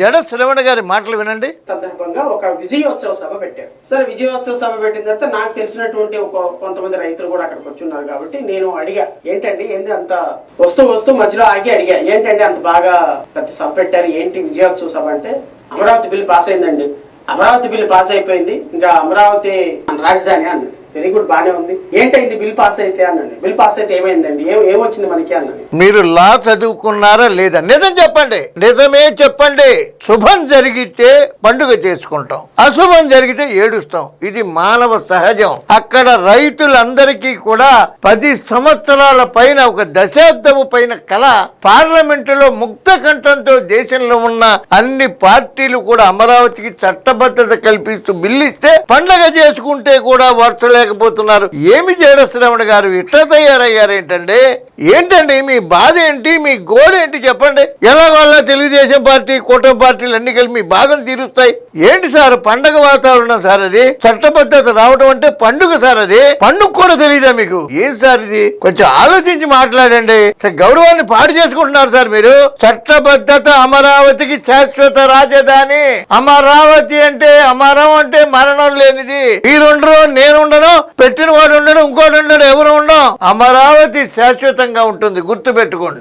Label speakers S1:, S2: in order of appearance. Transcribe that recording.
S1: జడ శ్రవణ గారి మాటలు వినండి.
S2: సందర్భంగా ఒక విజయోత్సవ సభ పెట్టారు. సరే, విజయోత్సవ సభ పెట్టిన తర్వాత నాకు తెలిసినటువంటి కొంతమంది రైతులు కూడా అక్కడికి వచ్చి ఉన్నారు కాబట్టి నేను అడిగా, ఏంటండి ఏంది అంత వస్తూ మధ్యలో ఆగి అడిగా, ఏంటండి అంత బాగా పెద్ద సభ పెట్టారు, ఏంటి విజయోత్సవ సభ అంటే, అమరావతి బిల్లు పాస్ అయిందండి. అమరావతి బిల్లు పాస్ అయిపోయింది, ఇంకా అమరావతి రాజధాని అన్నది. వెరీ గుడ్, బానే ఉంది. ఏంటైంది బిల్ పాస్ అయితే అన్నాడు. బిల్ పాస్ అయితే ఏమైందండి, ఏమొచ్చింది మనకి అన్నది.
S1: మీరు లా చదువుకున్నారా లేదా? నిజం చెప్పండి, నిజమే చెప్పండి. శుభం జరిగితే పండుగ చేసుకుంటాం, అశుభం జరిగితే ఏడుస్తాం. ఇది మానవ సహజం. అక్కడ రైతులందరికీ కూడా 10 సంవత్సరాల పైన, ఒక దశాబ్దము పైన కళ. పార్లమెంటులో ముక్త కంఠంతో దేశంలో ఉన్న అన్ని పార్టీలు కూడా అమరావతికి చట్టబద్ధత కల్పిస్తూ బిల్లు ఇస్తే పండుగ చేసుకుంటే కూడా వర్చలేకపోతున్నారు. ఏమి జడ శ్రవణ గారు ఇట్లా తయారయ్యారేంటండి? ఏంటండి మీ బాధ ఏంటి, మీ గోడ ఏంటి చెప్పండి. ఎలాగోలా తెలుగుదేశం పార్టీ, కూటమి పార్టీలు అన్ని కలిపి మీ బాధను తీరుస్తాయి. ఏంటి సార్ పండగ వాతావరణం సార్, అది చట్టబద్ధత రావడం అంటే పండుగ సార్. అది పండుగ కూడా తెలియదా మీకు? ఏం సార్ ఇది? కొంచెం ఆలోచించి మాట్లాడండి. గౌరవాన్ని పాడు చేసుకుంటున్నారు సార్ మీరు. చట్టబద్ధత, అమరావతికి శాశ్వత రాజధాని. అమరావతి అంటే, అమరం అంటే మరణం లేనిది. మీరుండరు, నేను ఉండను, పెట్టిన వాడు ఉండడు, ఇంకోటి ఉండడు, ఎవరు ఉండం. అమరావతి శాశ్వతంగా ఉంటుంది, గుర్తుపెట్టుకోండి.